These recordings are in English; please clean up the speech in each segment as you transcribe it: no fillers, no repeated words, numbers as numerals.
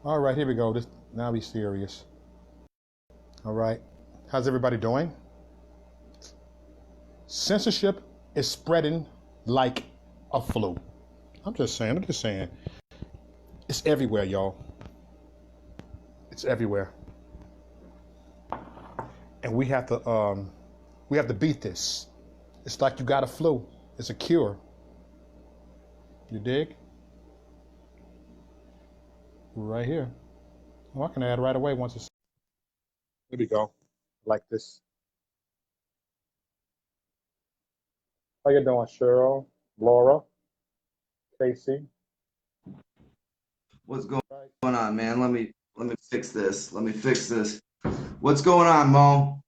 All right, here we go. This now be serious. All right. How's everybody doing? Censorship is spreading like a flu. I'm just saying. It's everywhere, y'all. It's everywhere. And we have to beat this. It's like you got a flu. It's a cure. You dig? Right here. Oh, I can add right away once it's. Here we go. Like this. How you doing, Cheryl, Laura, Casey? What's going Right. on, man? Let me fix this. Let me fix this. What's going on, Mo?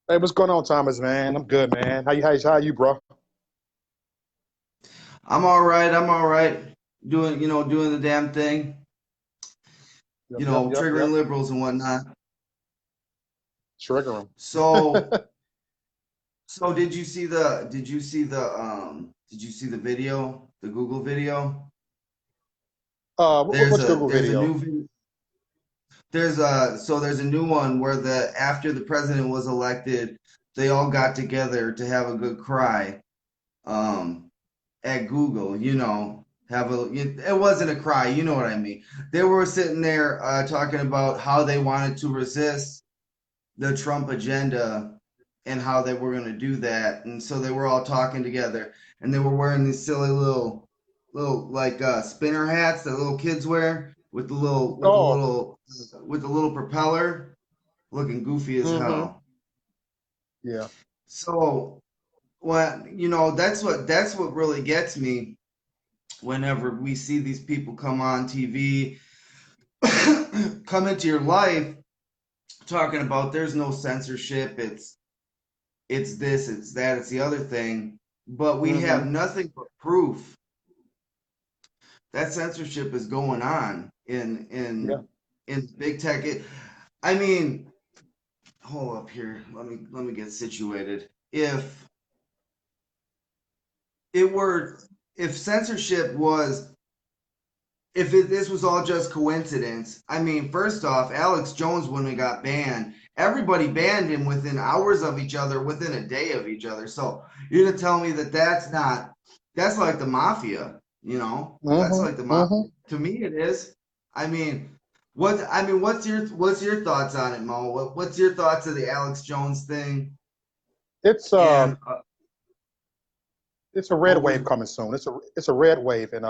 Hey, what's going on, Thomas, man? I'm good, man. How you, bro? I'm all right. I'm all right. Doing the damn thing. Yep, yep, yep, yep. Triggering liberals and whatnot. Trigger So, them. so did you see the video, the Google video? There's Which a Google there's a video? new vid- there's a new one where the after the president was elected, they all got together to have a good cry. Um, at Google, it wasn't a cry, you know what I mean. They were sitting there talking about how they wanted to resist the Trump agenda and how they were going to do that. And so they were all talking together and they were wearing these silly little like spinner hats that little kids wear with the little Oh, propeller, looking goofy as mm-hmm. hell. Yeah. So, well, that's what really gets me whenever we see these people come on TV, come into your life talking about there's no censorship, it's this, it's that, it's the other thing, but we have Mm-hmm. nothing but proof that censorship is going on in Yeah. big tech. I mean, hold up here. Let me get situated. It were if censorship was this was all just coincidence, I mean, first off, Alex Jones, when he got banned, everybody banned him within hours of each other, within a day of each other. So you're gonna tell me that that's like the mafia, That's Mm-hmm. like the mafia. Mm-hmm. To me, it is. I mean, what's your thoughts on it, Mo? What's your thoughts of the Alex Jones thing? It's And it's a red what wave was coming soon. It's a red wave, and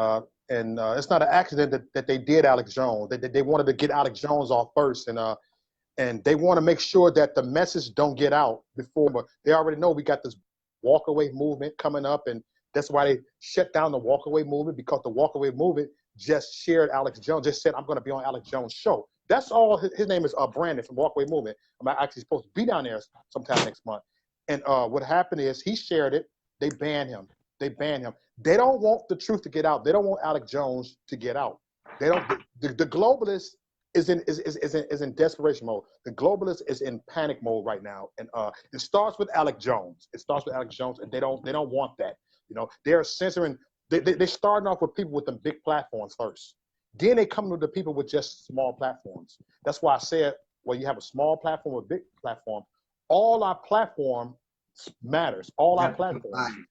it's not an accident that they did Alex Jones. They wanted to get Alex Jones off first, and they want to make sure that the message don't get out before. But they already know we got this walkaway movement coming up, and that's why they shut down the walkaway movement, because the walkaway movement just shared Alex Jones, just said, I'm going to be on Alex Jones' show. That's all. His name is Brandon from Walkaway Movement. I'm actually supposed to be down there sometime next month. And what happened is he shared it. They banned him. They don't want the truth to get out. They don't want Alex Jones to get out. They don't. The globalists is in desperation mode. The globalist is in panic mode right now, and it starts with Alex Jones. It starts with Alex Jones, and they don't want that. They're censoring. They're starting off with people with the big platforms first. Then they come to the people with just small platforms. That's why I said, well, you have a small platform or a big platform. All our platform matters. All our have to platforms combine?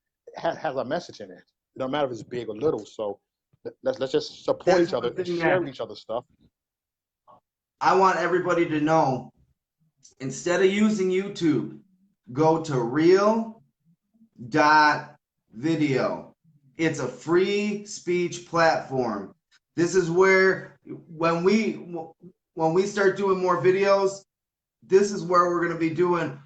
has a message in it. It don't matter if it's big or little. So let's just support That's each other one and thing share that with each other stuff. I want everybody to know. Instead of using YouTube, go to real dot video. It's a free speech platform. This is where when we start doing more videos, this is where we're going to be doing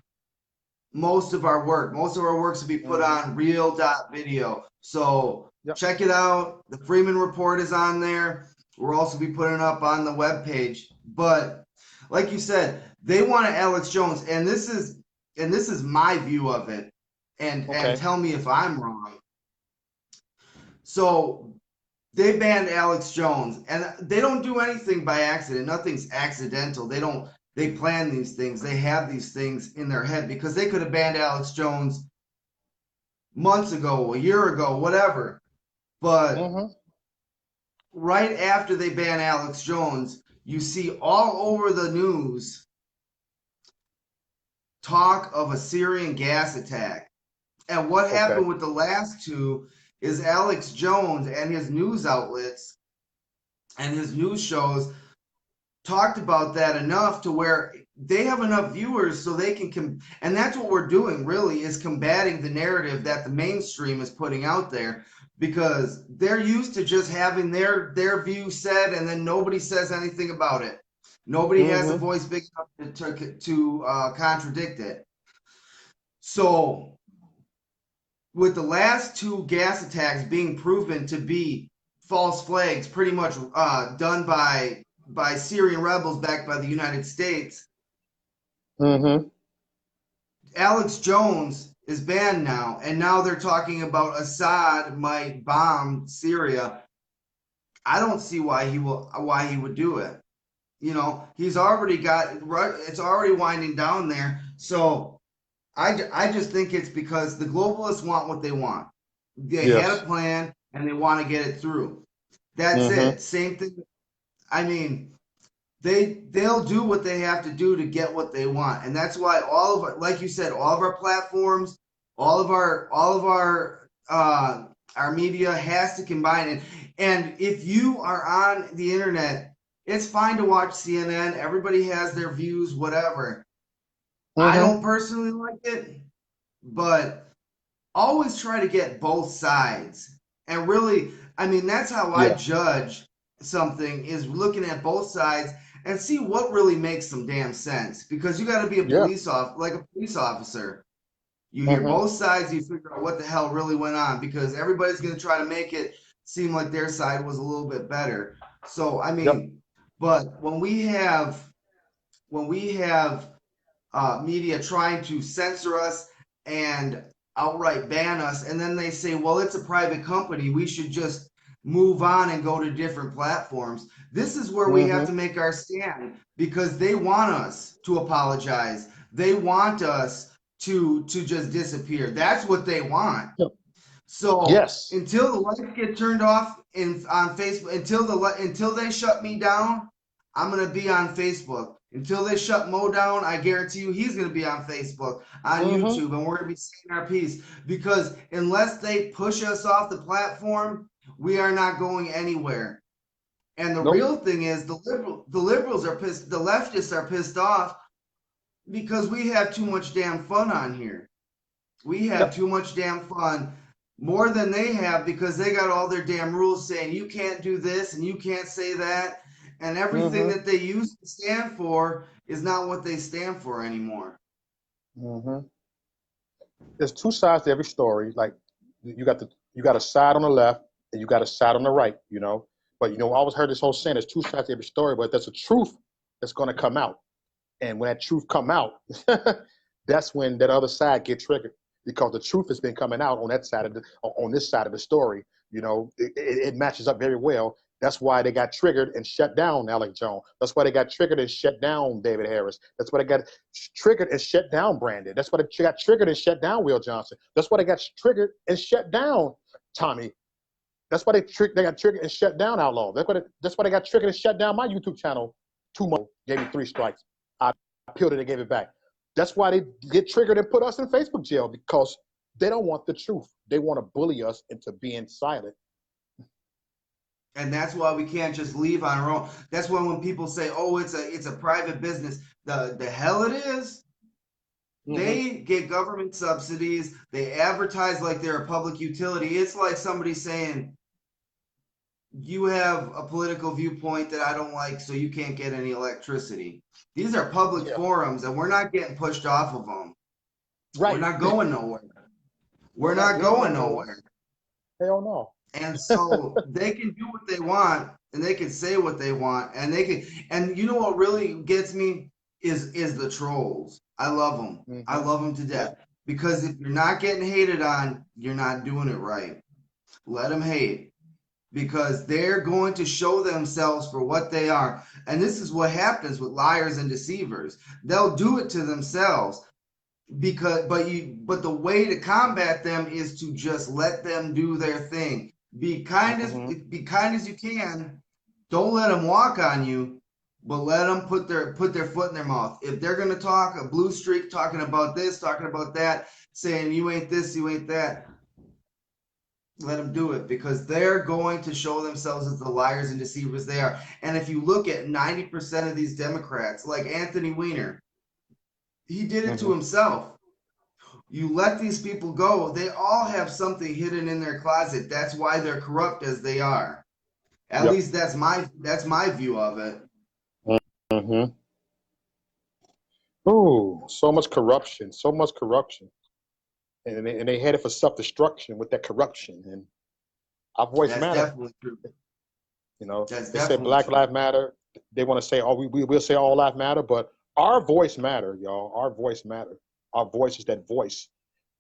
most of our work. Most of our works will be put Mm-hmm. on real dot video. So Yep. check it out. The Freeman Report is on there. We'll also be putting it up on the webpage. But like you said, they wanted Alex Jones, and this is my view of it. And Okay. tell me if I'm wrong. So they banned Alex Jones, and they don't do anything by accident. Nothing's accidental. They plan these things. They have these things in their head because they could have banned Alex Jones months ago, a year ago, whatever. But Mm-hmm. right after they ban Alex Jones, you see all over the news talk of a Syrian gas attack. And what Okay. happened with the last two is Alex Jones and his news outlets and his news shows talked about that enough to where they have enough viewers so they can and that's what we're doing really, is combating the narrative that the mainstream is putting out there, because they're used to just having their view said and then nobody says anything about it. Nobody has a Mm-hmm. voice big enough to contradict it. So with the last two gas attacks being proven to be false flags, pretty much done by Syrian rebels backed by the United States, Mm-hmm. Alex Jones is banned now, and now they're talking about Assad might bomb Syria. I don't see why he would do it. You know, he's already got it's already winding down there. So I just think it's because the globalists want what they want. They had a Yes. plan and they want to get it through. That's Mm-hmm. it. Same thing. I mean, they'll do what they have to do to get what they want, and that's why all of our, like you said, all of our platforms, all of our media has to combine it. And if you are on the internet, it's fine to watch CNN. Everybody has their views, whatever. I Mm-hmm. don't personally like it, but always try to get both sides. And really, I mean, that's how I Yeah. judge something, is looking at both sides and see what really makes some damn sense. Because you got to be a Yeah. like a police officer. You hear Mm-hmm. both sides, you figure out what the hell really went on, because everybody's going to try to make it seem like their side was a little bit better. So, I Yep. mean, but when we have media trying to censor us and outright ban us, and then they say, well, it's a private company, we should just move on and go to different platforms. This is where we have Mm-hmm. to make our stand, because they want us to apologize. They want us to just disappear. That's what they want. Yep. So Yes. until the lights get turned off on Facebook, until they shut me down, I'm gonna be on Facebook. Until they shut Mo down, I guarantee you he's gonna be on Facebook, on Mm-hmm. YouTube, and we're gonna be saying our piece. Because unless they push us off the platform, we are not going anywhere. And the Nope. real thing is, the liberals are pissed, the leftists are pissed off because we have too much damn fun on here. We have Yep. too much damn fun, more than they have, because they got all their damn rules saying you can't do this and you can't say that. And everything Mm-hmm. that they used to stand for is not what they stand for anymore. Mm-hmm. There's two sides to every story. Like you got a side on the left and you got a side on the right, you know. But I always heard this whole saying, there's two sides to every story, but there's a truth that's gonna come out. And when that truth come out, that's when that other side get triggered, because the truth has been coming out on that side of on this side of the story. It matches up very well. That's why they got triggered and shut down Alex Jones. That's why they got triggered and shut down David Harris. That's why they got triggered and shut down Brandon. That's why they got triggered and shut down Will Johnson. That's why they got triggered and shut down Tommy. That's why they got triggered and shut down Outlaw. That's why they got triggered and shut down my YouTube channel. 2 months gave me 3 strikes. I appealed it and gave it back. That's why they get triggered and put us in Facebook jail, because they don't want the truth. They want to bully us into being silent. And that's why we can't just leave on our own. That's why when people say, "Oh, it's a private business," the hell it is. Mm-hmm. They get government subsidies. They advertise like they're a public utility. It's like somebody saying, you have a political viewpoint that I don't like, so you can't get any electricity. These are public Yeah. forums, and we're not getting pushed off of them. We're Right. not going nowhere. We're We're not not getting going nowhere. nowhere. Hell no. And so they can do what they want, and they can say what they want, and they can. And you know what really gets me is the trolls. I love them. I Mm-hmm. love them to Yeah. death, because if you're not getting hated on, you're not doing it right. Let them hate, because they're going to show themselves for what they are. And this is what happens with liars and deceivers. They'll do it to themselves, because but the way to combat them is to just let them do their thing. Mm-hmm. be kind as you can. Don't let them walk on you, but let them put their foot in their mouth. If they're gonna talk a blue streak, talking about this, talking about that, saying you ain't this, you ain't that, let them do it, because they're going to show themselves as the liars and deceivers they are. And if you look at 90% of these Democrats, like Anthony Weiner, he did it to Mm-hmm. himself. You let these people go, they all have something hidden in their closet. That's why they're corrupt as they are. At Yep. least that's my view of it. Mm-hmm. Oh, so much corruption, so much corruption. And they headed for self-destruction with that corruption. And our voice That's matter. definitely true. You know, That's they say definitely Black true. Lives Matter. They want to say, oh, we'll say all lives matter, but our voice matter, y'all. Our voice matter. Our voice is that voice,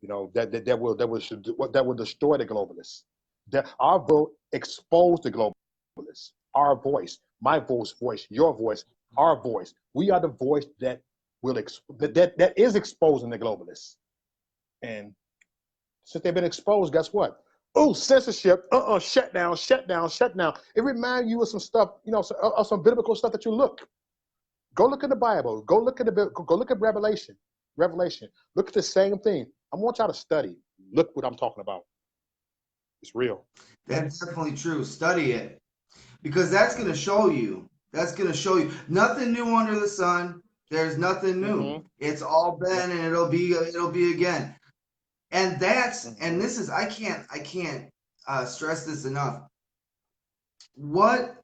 you know, that will destroy the globalists. That our vote expose the globalists. Our voice, your voice, our voice. We are the voice that that is exposing the globalists. And since they've been exposed, guess what? Oh, censorship, shut down, shut down, shut down. It reminds you of some stuff, you know, of some biblical stuff that you look. Go look in the Bible. Go look at Revelation. Revelation. Look at the same thing. I want y'all to study. Look what I'm talking about. It's real. That's definitely true. Study it, because that's going to show you. That's going to show you nothing new under the sun. There's nothing new. Mm-hmm. It's all Yep. been, and it'll be again. And Mm-hmm. this is, I can't stress this enough. What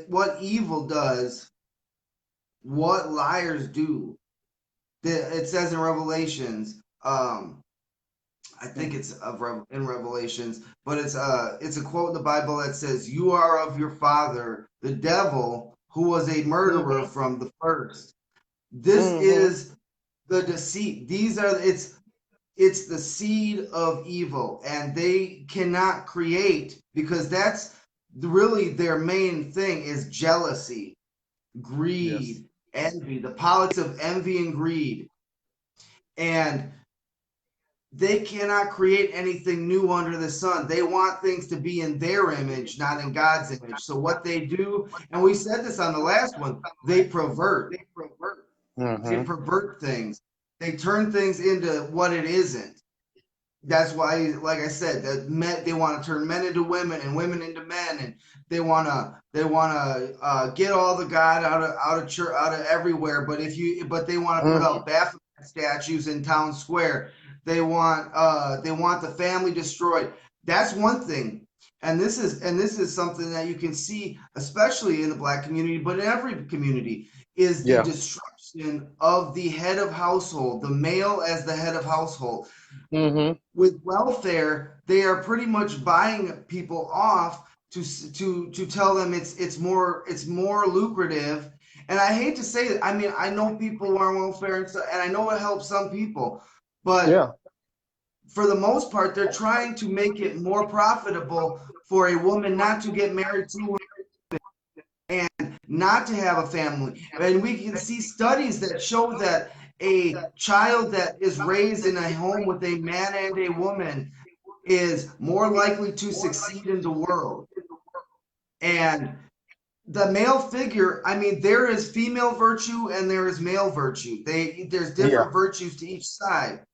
what evil does, what liars do. It says in Revelations, I think it's in Revelations, but it's a quote in the Bible that says, "You are of your father, the devil, who was a murderer Mm-hmm. from the first." This Mm-hmm. is the deceit. It's the seed of evil, and they cannot create, because that's really their main thing is jealousy, Yes. greed, envy, the politics of envy and greed. And they cannot create anything new under the sun. They want things to be in their image, not in God's image. So what they do, and we said this on the last one, they pervert. They Mm-hmm. pervert things. They turn things into what it isn't. That's why, like I said, that men, they want to turn men into women and women into men, and they want to get all the God out of church, out of everywhere. But they want to put Mm-hmm. up Baphomet statues in town square. They want the family destroyed. That's one thing. And this is something that you can see, especially in the Black community, but in every community, is the Yeah. destruction of the head of household, the male as the head of household. Mm-hmm. With welfare, they are pretty much buying people off to tell them it's more lucrative. And I hate to say it. I mean, I know people who are on welfare and stuff, and I know it helps some people, but Yeah. for the most part, they're trying to make it more profitable for a woman not to get married to and not to have a family. And we can see studies that show that a child that is raised in a home with a man and a woman is more likely to succeed in the world. And the male figure, I mean, there is female virtue and there is male virtue. There's Yeah. different virtues to each side.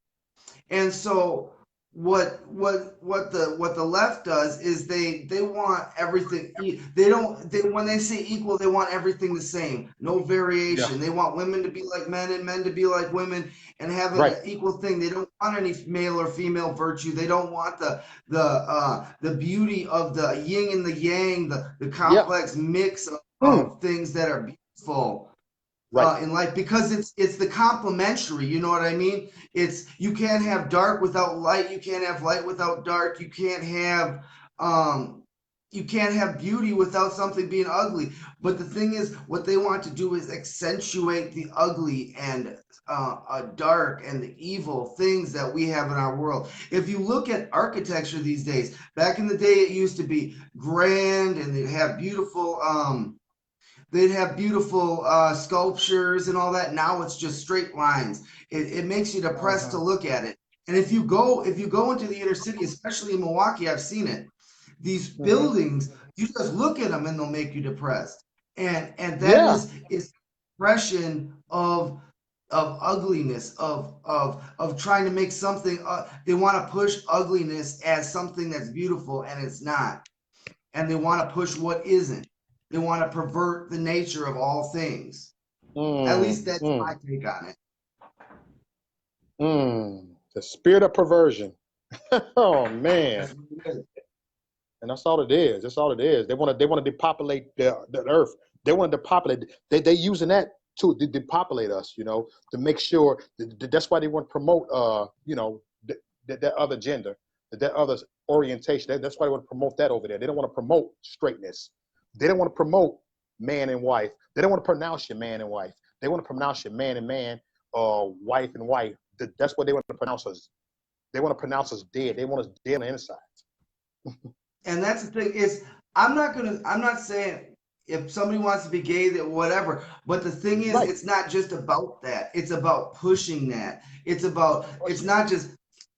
And so what the left does is they want everything. They don't they when they say equal, they want everything the same, no Yeah. variation. They want women to be like men and men to be like women and have an Right. equal thing. They don't want any male or female virtue. They don't want the beauty of the yin and the yang, the Yeah. complex mix Mm. of things that are beautiful Right. in life, because it's the complementary, you know what I mean? It's, you can't have dark without light, you can't have light without dark, um you can't have beauty without something being ugly. But the thing is, what they want to do is accentuate the ugly and dark and the evil things that we have in our world. If you look at architecture these days, back in the day it used to be grand, and they'd have beautiful sculptures and all that. Now it's just straight lines. It makes you depressed to Mm-hmm. look at it. And if you go into the inner city, especially in Milwaukee, I've seen it. These Hmm. buildings, you just look at them and they'll make you depressed. And that Yeah. is expression of ugliness, of trying to make something. They want to push ugliness as something that's beautiful, and it's not. And they want to push what isn't. They want to pervert the nature of all things. At least Mm, that's my mm, take on it. The spirit of perversion. Oh man. That's what it is. And that's all it is. That's all it is. They want to depopulate the earth. They want to depopulate. They using that to depopulate us. To make sure that's why they want to promote that other gender, that other orientation. That's why they want to promote that over there. They don't want to promote straightness. They don't want to promote man and wife. They don't want to pronounce you man and wife. They want to pronounce you man and man, wife and wife. That's what they want to pronounce us. They want to pronounce us dead. They want us dead on the inside. And that's the thing is, I'm not saying if somebody wants to be gay, that whatever. But the thing is, Right. it's not just about that. It's about pushing that. It's not just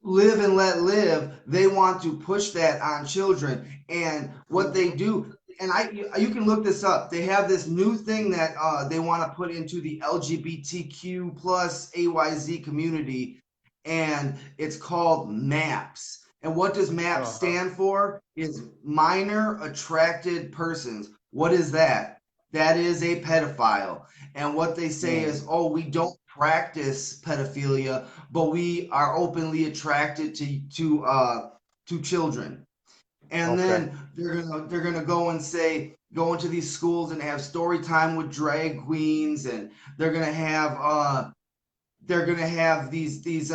live and let live. They want to push that on children. And what they do, and you can look this up. They have this new thing that they want to put into the LGBTQ plus AYZ community, and it's called MAPS. And what does MAP Uh-huh. stand for? Is minor attracted persons. What is that? That is a pedophile. And what they say is, Mm. oh, we don't practice pedophilia, but we are openly attracted to children. And Okay. then they're gonna go into these schools and have story time with drag queens, and they're gonna have these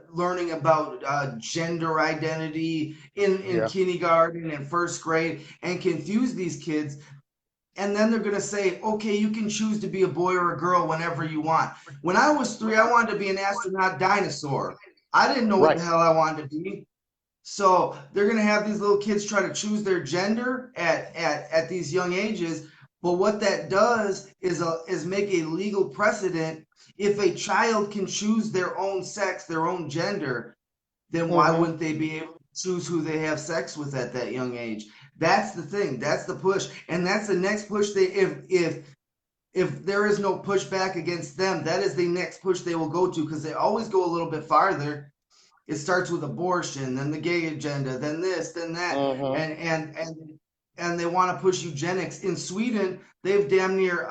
learning about gender identity in Yeah. kindergarten and first grade, and confuse these kids. And then they're going to say, okay, you can choose to be a boy or a girl whenever you want. When I was 3, I wanted to be an astronaut dinosaur. I didn't know what the Right. hell I wanted to be. So they're going to have these little kids try to choose their gender at these young ages. But what that does is make a legal precedent. If a child can choose their own sex, their own gender, then why Mm-hmm. wouldn't they be able to choose who they have sex with at that young age? That's the thing. That's the push, and that's the next push. They if there is no pushback against them, that is the next push they will go to, because they always go a little bit farther. It starts with abortion, then the gay agenda, then this, then that, Mm-hmm. and they want to push eugenics. In Sweden, they've damn near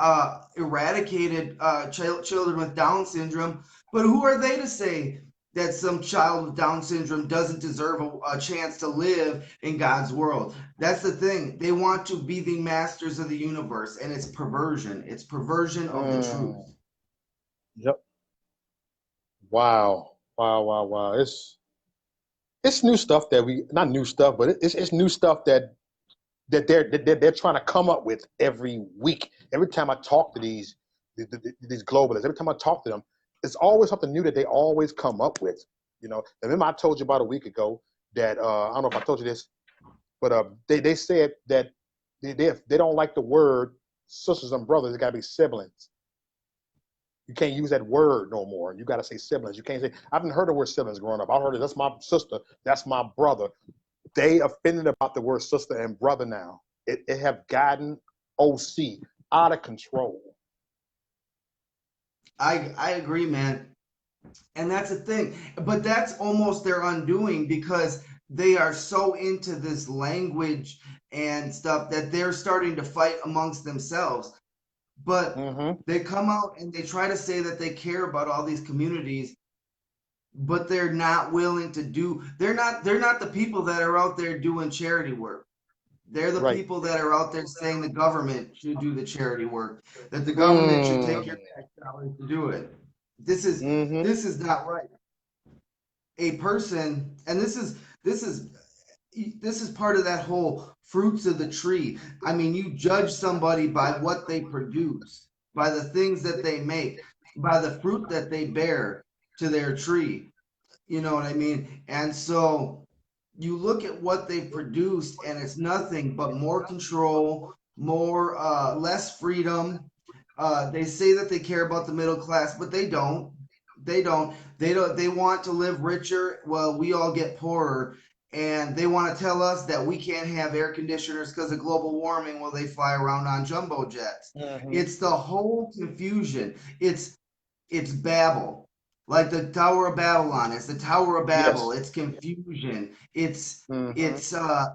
eradicated children with Down syndrome. But who are they to say that some child with Down syndrome doesn't deserve a chance to live in God's world? That's the thing. They want to be the masters of the universe, and it's perversion. It's perversion of the truth. Mm. Yep. Wow. Wow. Wow. Wow. It's new stuff that we not new stuff, but it's new stuff that they're trying to come up with every week. Every time I talk to these globalists, every time I talk to them, it's always something new that they always come up with. And remember I told you about a week ago that I don't know if I told you this, but they said that they don't like the word sisters and brothers. It got to be siblings. You can't use that word no more. You got to say siblings. You can't say. I haven't heard the word siblings growing up. I heard it. That's my sister. That's my brother. They offended about the word sister and brother now. It have gotten OC out of control. I agree, man. And that's the thing. But that's almost their undoing, because they are so into this language and stuff that they're starting to fight amongst themselves. But Mm-hmm. they come out and they try to say that they care about all these communities, but they're not willing to do, they're not the people that are out there doing charity work. They're the Right. people that are out there saying the government should do the charity work, that the government should take your Mm. tax dollars to do it. This is Mm-hmm. this is not right. A person, and this is part of that whole fruits of the tree. I mean, you judge somebody by what they produce, by the things that they make, by the fruit that they bear to their tree. You know what I mean? And so you look at what they've produced, and it's nothing but more control, more less freedom. They say that they care about the middle class, but they don't. They don't. They don't. They want to live richer. Well, we all get poorer, and they want to tell us that we can't have air conditioners because of global warming while they fly around on jumbo jets. Mm-hmm. It's the whole confusion. It's Babel. Like the Tower of Babylon. It's the Tower of Babel. Yes. It's confusion. It's Mm-hmm. it's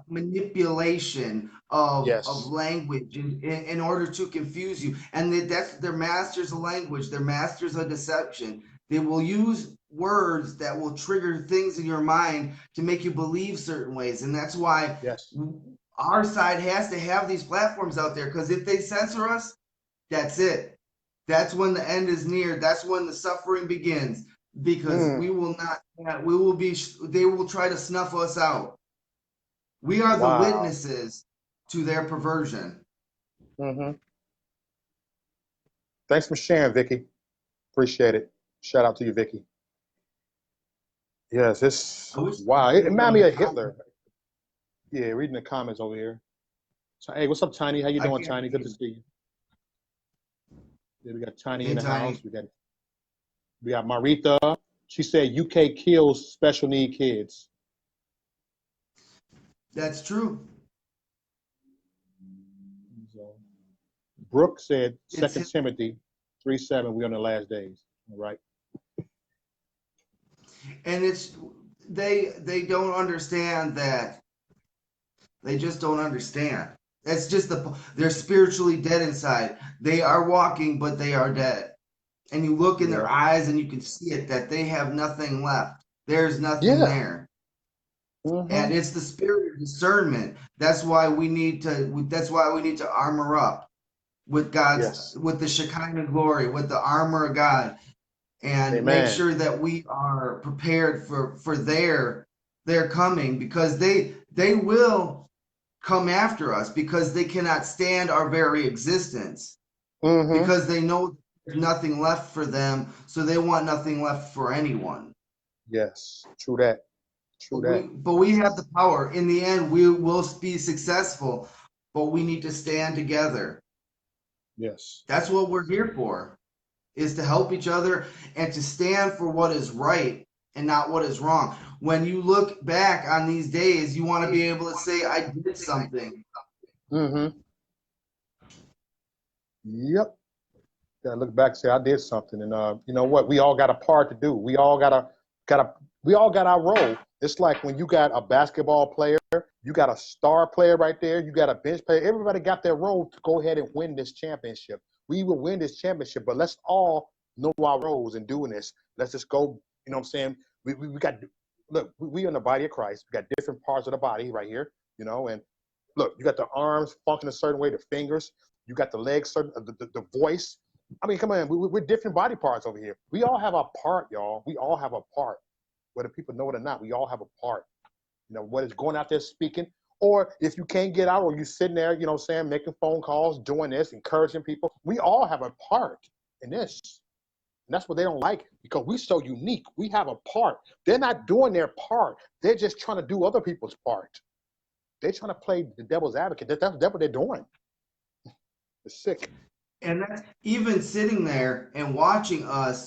manipulation of Yes. language in order to confuse you. And they're masters of language. They're masters of deception. They will use words that will trigger things in your mind to make you believe certain ways. And that's why Yes. our side has to have these platforms out there, because if they censor us, that's it. That's when the end is near. That's when the suffering begins, because Mm. we will not, we will be, they will try to snuff us out. We are the Wow. witnesses to their perversion. Mm-hmm. Thanks for sharing, Vicky. Appreciate it. Shout out to you, Vicky. Yes, it's I wish wow. It they would reminded me have of commented. Hitler. Yeah, reading the comments over here. So, hey, what's up, Tiny? How you I doing, can't Tiny? Good to believe see you. Yeah, we got Tiny it. in Hey, the house. Tiny. We got Marita. She said UK kills special need kids. That's true. So, Brooke said It's Second Timothy 3:7. We on the last days. All right. and it's they don't understand that. They just don't understand. That's just they're spiritually dead inside. They are walking, but they are dead. And you look in their Yeah. eyes and you can see it, that they have nothing left. There's nothing Yeah. there. Mm-hmm. And it's the spirit of discernment. That's why we need to armor up with Yes. with the Shekinah glory, with the armor of God, and make Amen. sure that we are prepared for their coming, because they will come after us, because they cannot stand our very existence, Mm-hmm. because they know there's nothing left for them, so they want nothing left for anyone. Yes. True that. True that. But we have the power. In the end, we will be successful, but we need to stand together. Yes. That's what we're here for, is to help each other and to stand for what is right and not what is wrong. When you look back on these days, you want to be able to say, I did something. Mm-hmm. Yep. Gotta look back and say I did something. And you know what? We all got a part to do. We all got our role. It's like when you got a basketball player, you got a star player right there, you got a bench player. Everybody got their role to go ahead and win this championship. We will win this championship, but let's all know our roles in doing this. Let's just go, you know what I'm saying? We got look, we in the body of Christ. We got different parts of the body right here, you know, and look, you got the arms function a certain way, the fingers, you got the legs, certain the voice. I mean, come on, we're different body parts over here. We all have a part, y'all. We all have a part. Whether people know it or not, we all have a part. You know, whether it's going out there speaking, or if you can't get out, or you sitting there, you know what I'm saying, making phone calls, doing this, encouraging people. We all have a part in this. And that's what they don't like, because we're so unique. We have a part. They're not doing their part. They're just trying to do other people's part. They're trying to play the devil's advocate. That's what they're doing. It's sick. And that's even sitting there and watching us